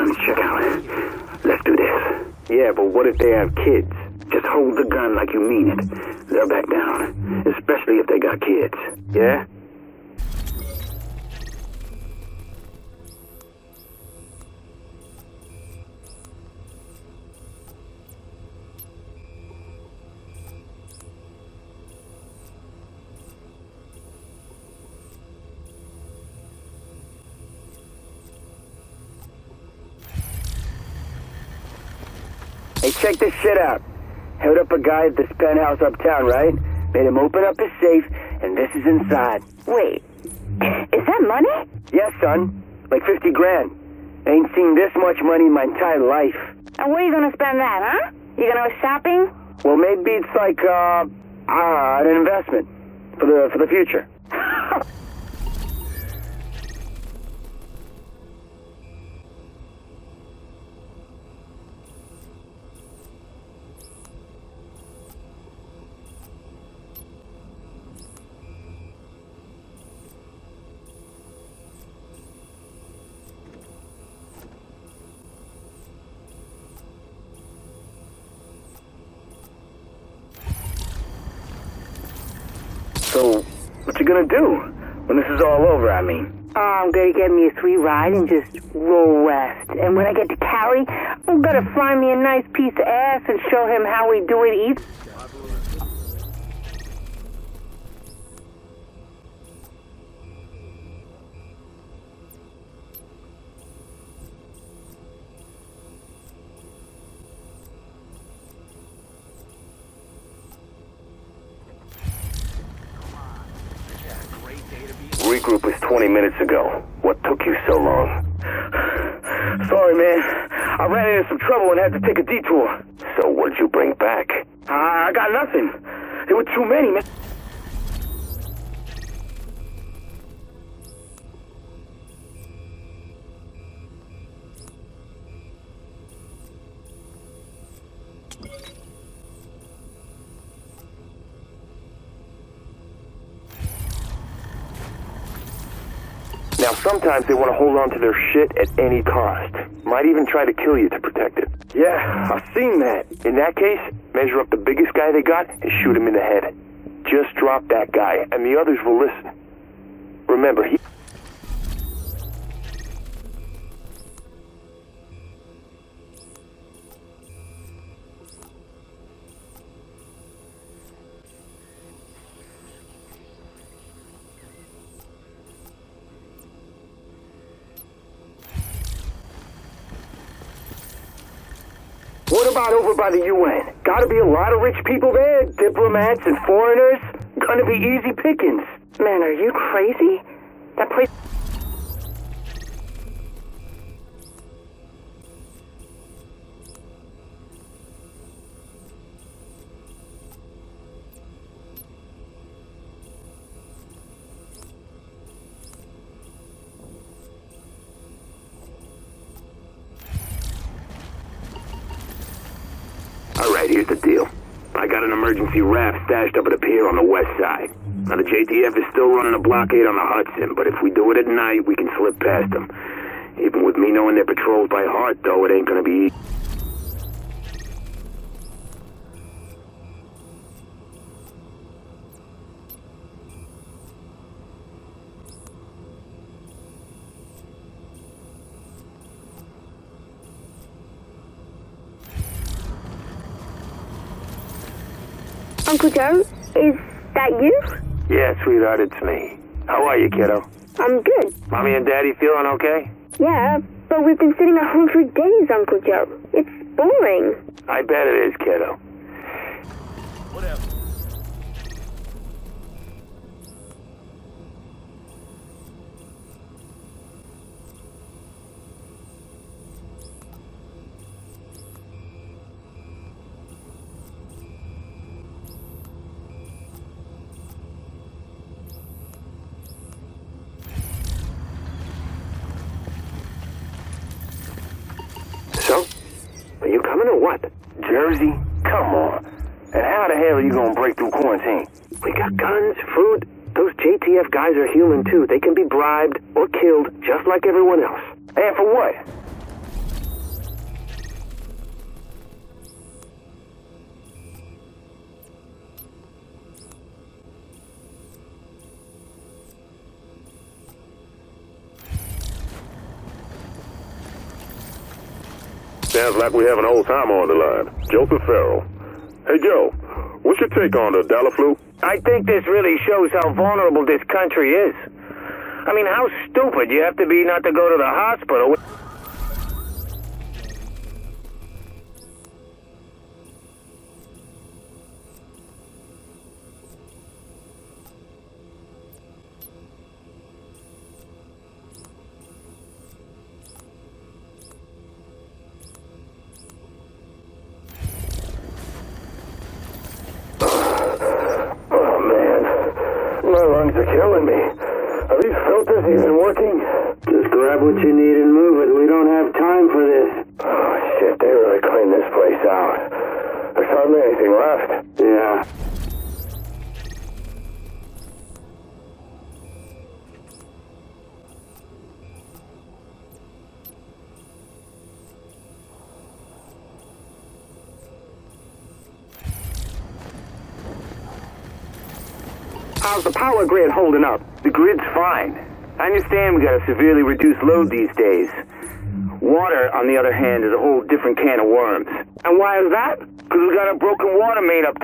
guns check out. Let's do this. Yeah, but what if they have kids? Just hold the gun like you mean it. They'll back down. Especially if they got kids. Yeah? Hey, check this shit out. Held up a guy at this penthouse uptown, right? Made him open up his safe, and this is inside. Wait, is that money? Yes, son. Like 50 grand. Ain't seen this much money in my entire life. And where are you gonna spend that, huh? You gonna go shopping? Well, maybe it's like, an investment. For the future. So, what you gonna do? When this is all over, I mean. Oh, I'm gonna get me a 3 ride and just roll west. And when I get to Cali, I'm gonna find me a nice piece of ass and show him how we do it east. Regroup was 20 minutes ago. What took you so long? Sorry, man. I ran into some trouble and had to take a detour. So what'd you bring back? I got nothing. There were too many, man. Now, sometimes they want to hold on to their shit at any cost. Might even try to kill you to protect it. Yeah, I've seen that. In that case, measure up the biggest guy they got and shoot him in the head. Just drop that guy, and the others will listen. Remember, he... What about over by the UN? Gotta be a lot of rich people there, diplomats and foreigners. Gonna be easy pickings. Man, are you crazy? That place... Alright, here's the deal. I got an emergency raft stashed up at a pier on the west side. Now, the JTF is still running a blockade on the Hudson, but if we do it at night, we can slip past them. Even with me knowing their patrols by heart, though, it ain't gonna be easy. Uncle Joe, is that you? Yeah, sweetheart, it's me. How are you, kiddo? I'm good. Mommy and Daddy feeling okay? Yeah, but we've been sitting at home for days, Uncle Joe. It's boring. I bet it is, kiddo. Whatever. So? Are you coming or what? Jersey? Come on. And how the hell are you gonna break through quarantine? We got guns, food. Those JTF guys are human too. They can be bribed or killed just like everyone else. And for what? Sounds like we have an old timer on the line. Joseph Farrell. Hey, Joe, what's your take on the Dallaflu? I think this really shows how vulnerable this country is. I mean, how stupid you have to be not to go to the hospital. My lungs are killing me. Are these filters even working? Just grab what you need and move it. We don't have time for this. Oh, shit. They really cleaned this place out. There's hardly anything left. Yeah. How's the power grid holding up? The grid's fine. I understand we got a severely reduced load these days. Water, on the other hand, is a whole different can of worms. And why is that? Because we got a broken water main up.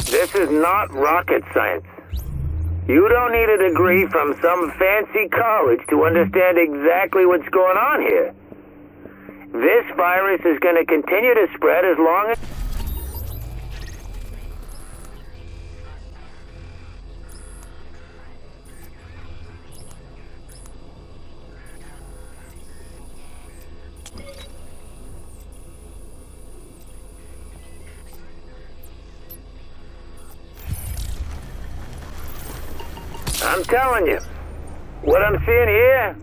This is not rocket science. You don't need a degree from some fancy college to understand exactly what's going on here. This virus is going to continue to spread as long as... I'm telling you, what I'm seeing here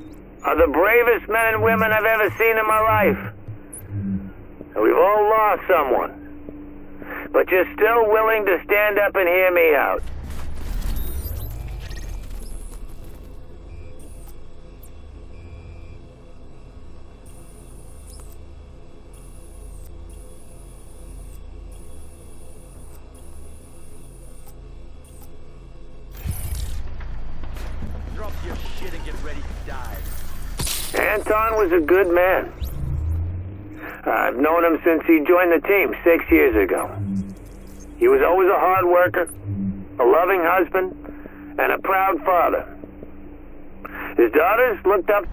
are the bravest men and women I've ever seen in my life. And we've all lost someone. But you're still willing to stand up and hear me out. Drop your shit and get ready to die. Anton was a good man. I've known him since he joined the team 6 years ago. He was always a hard worker, a loving husband, and a proud father. His daughters looked up.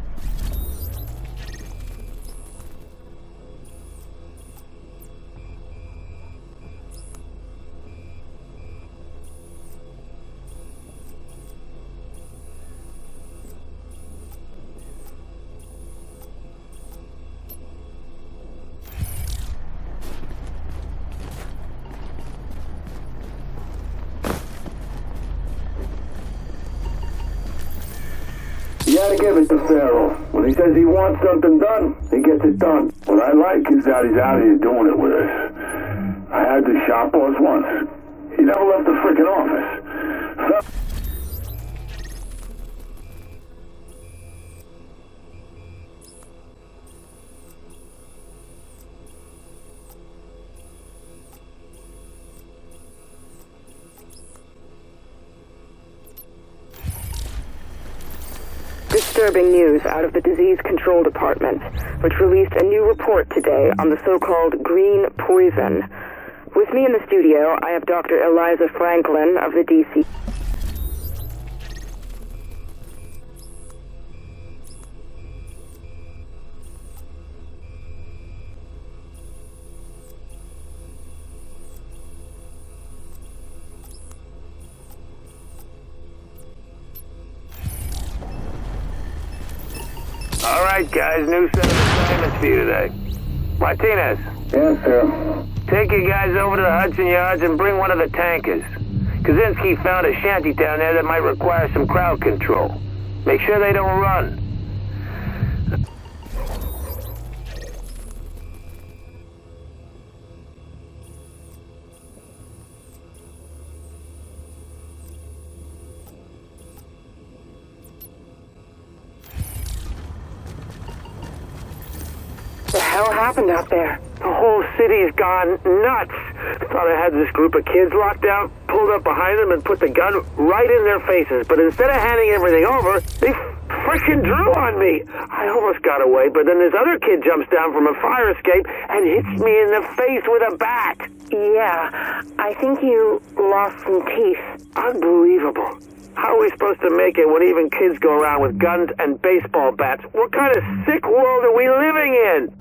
You gotta give it to Farrell. When he says he wants something done, he gets it done. What I like is that he's out here doing it with us. I had the shop boss once. He never left the frickin' office. Disturbing news out of the Disease Control Department, which released a new report today on the so-called green poison. With me in the studio, I have Dr. Eliza Franklin of the DC. All right, guys, new set of assignments for you today. Martinez, Yes, sir. take you guys over to the Hudson Yards and bring one of the tankers. Kaczynski found a shanty down there that might require some crowd control. Make sure they don't run. hell happened out there? The whole city's gone nuts. Thought I had this group of kids locked out, pulled up behind them and put the gun right in their faces. But instead of handing everything over, they frickin' drew on me. I almost got away, but then this other kid jumps down from a fire escape and hits me in the face with a bat. Yeah, I think you lost some teeth. Unbelievable. How are we supposed to make it when even kids go around with guns and baseball bats? What kind of sick world are we living in?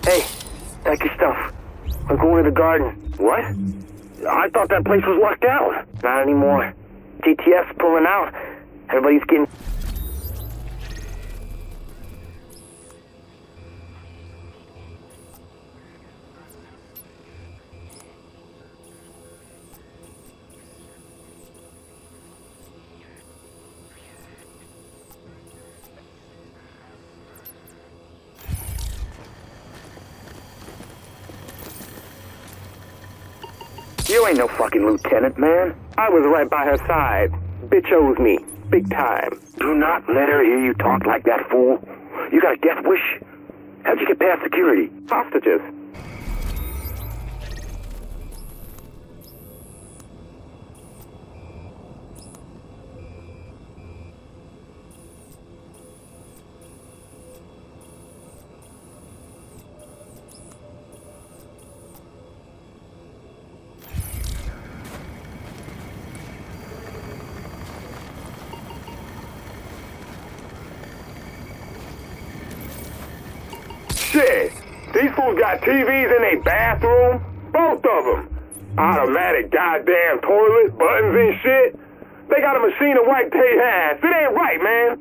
Hey, pack your stuff. I'm going to the garden. What? I thought that place was locked out. Not anymore. GTF's pulling out. Everybody's getting... You ain't no fucking lieutenant, man. I was right by her side. Bitch owes me. Big time. Do not let her hear you talk like that, fool. You got a death wish? How'd you get past security? Hostages. Shit, these fools got TVs in their bathroom? Both of them. Automatic goddamn toilet, buttons and shit. They got a machine to wipe their ass. It ain't right, man.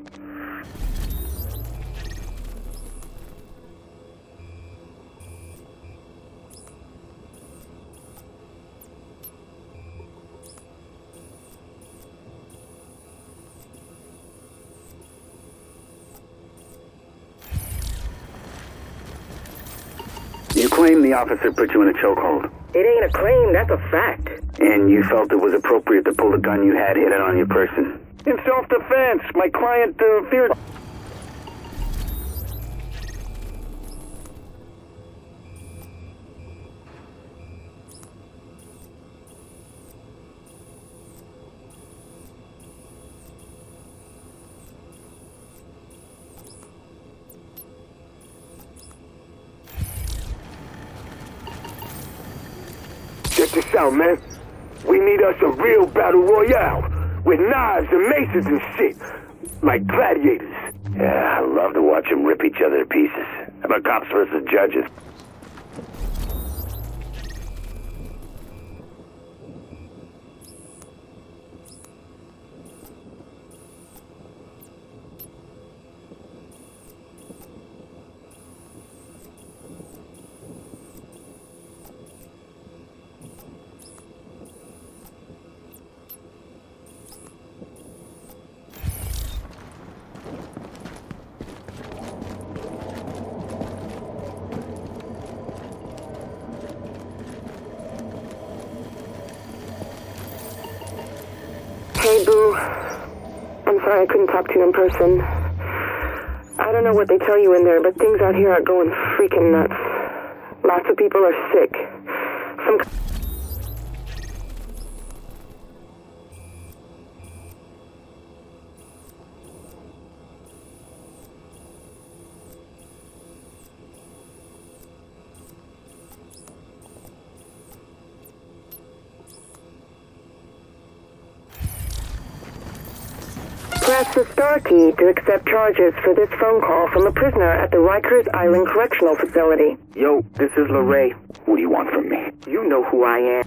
You claim the officer put you in a chokehold. It ain't a claim, that's a fact. And you felt it was appropriate to pull the gun you had hidden on your person. In self-defense, my client feared... Check this out, man. We need us a real battle royale with knives and maces and shit, like gladiators. Yeah, I love to watch them rip each other to pieces. How about cops versus judges? Hey, Boo. I'm sorry I couldn't talk to you in person. I don't know what they tell you in there, but things out here are going freaking nuts. Lots of people are sick. Some... Press the star key to accept charges for this phone call from a prisoner at the Rikers Island Correctional Facility. Yo, this is LeRae. What do you want from me? You know who I am.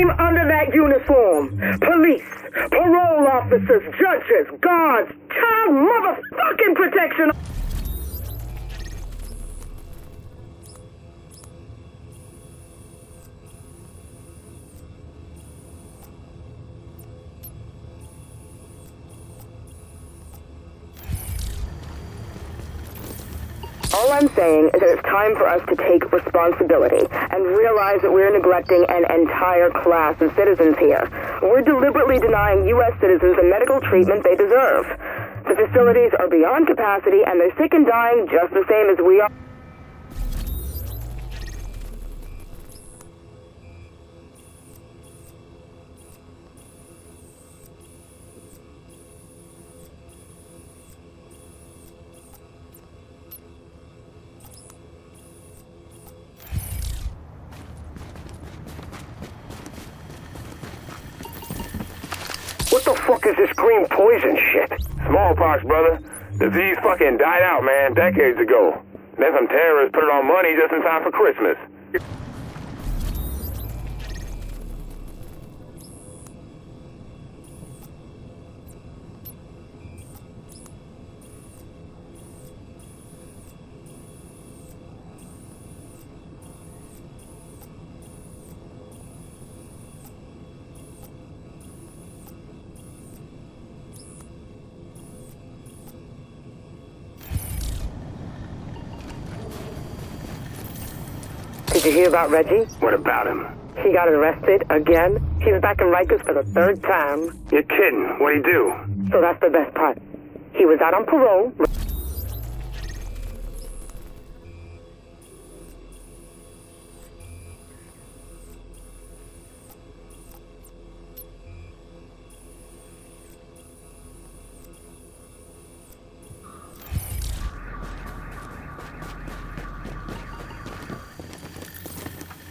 came under that uniform. Police, parole officers, judges, guards, child motherfucking protection. All I'm saying is that it's time for us to take responsibility and realize that we're neglecting an entire class of citizens here. We're deliberately denying U.S. citizens the medical treatment they deserve. The facilities are beyond capacity and they're sick and dying just the same as we are. What the fuck is this green poison shit? Smallpox, brother. Disease fucking died out, man, decades ago. Then some terrorists put it on money just in time for Christmas. Did you hear about Reggie? What about him? He got arrested again. He's back in Rikers for the third time. You're kidding. What'd he do? So that's the best part. He was out on parole.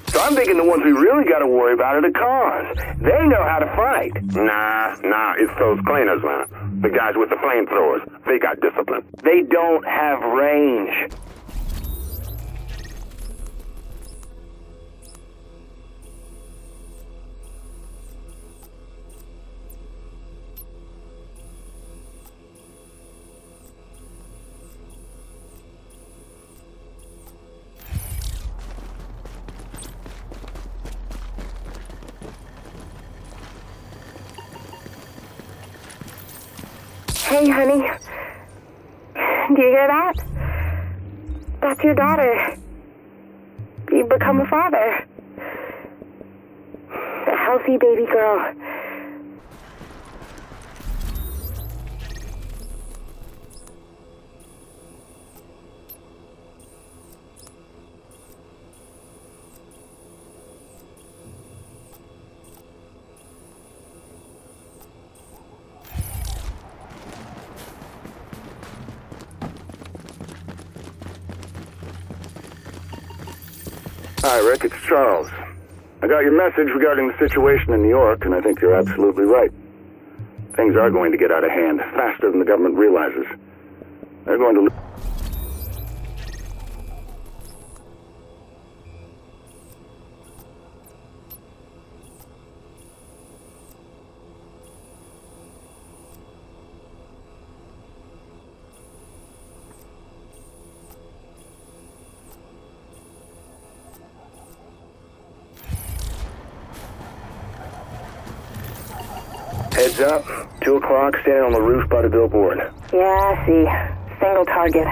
So I'm thinking the ones we really gotta worry about are the cars. They know how to fight. Nah, it's those cleaners, man. The guys with the flamethrowers. They got discipline. They don't have range. Hey, honey. Do you hear that? That's your daughter. You've become a father. A healthy baby girl. Hi, Rick, it's Charles. I got your message regarding the situation in New York, and I think you're absolutely right. Things are going to get out of hand faster than the government realizes. They're going to... Heads up. 2 o'clock, standing on the roof by the billboard. Yeah, I see. Single target.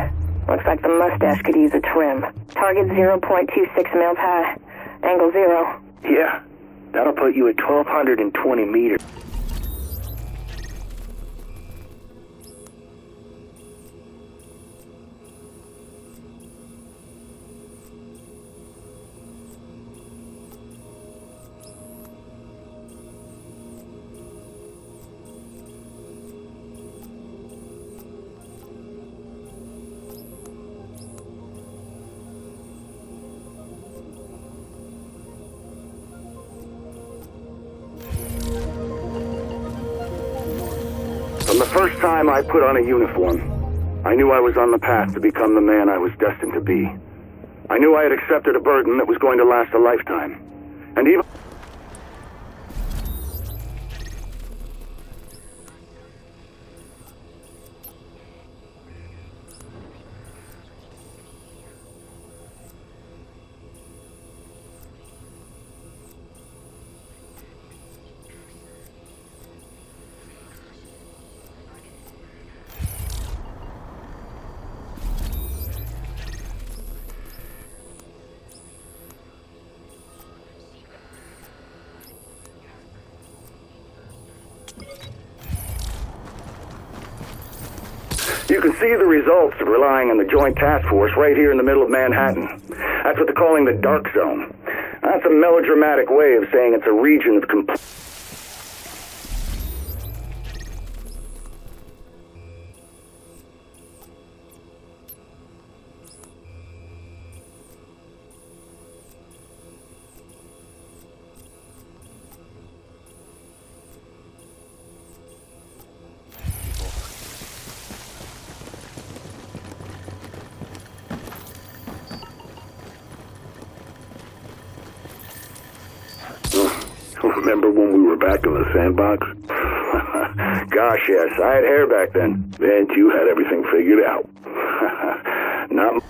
Looks like the mustache could use a trim. Target 0.26 mils high. Angle 0. Yeah, that'll put you at 1,220 meters. From the first time I put on a uniform, I knew I was on the path to become the man I was destined to be. I knew I had accepted a burden that was going to last a lifetime. And even... can see the results of relying on the Joint Task Force right here in the middle of Manhattan. That's what they're calling the Dark Zone. That's a melodramatic way of saying it's a region of complete... Remember when we were back in the sandbox? Gosh, yes. I had hair back then. And you had everything figured out. Not...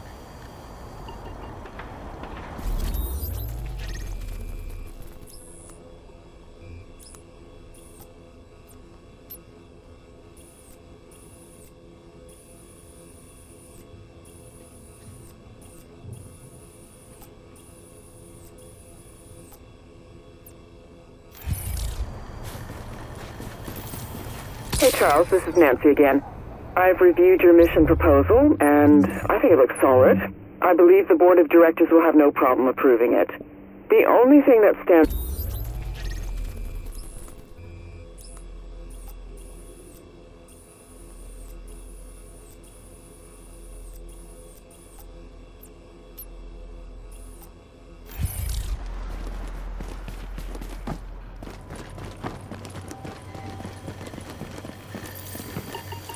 Hey, Charles, this is Nancy again. I've reviewed your mission proposal, and I think it looks solid. I believe the board of directors will have no problem approving it. The only thing that stands...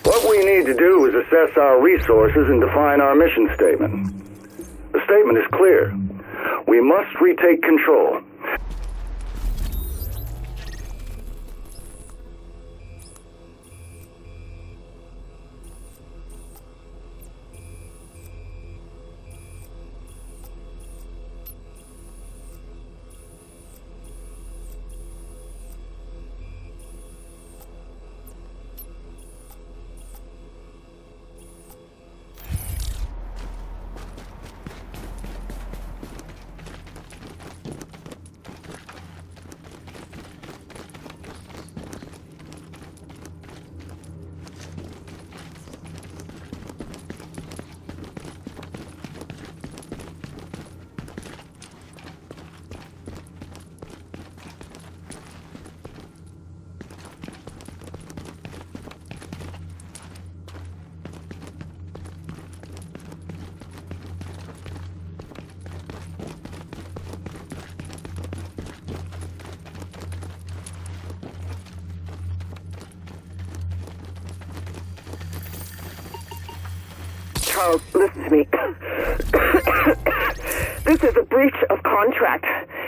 What we need to do is assess our resources and define our mission statement. The statement is clear. We must retake control. Charles, listen to me. This is a breach of contract.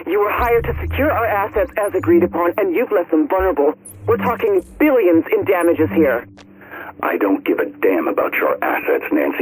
You were hired to secure our assets as agreed upon, and you've left them vulnerable. We're talking billions in damages here. I don't give a damn about your assets, Nancy.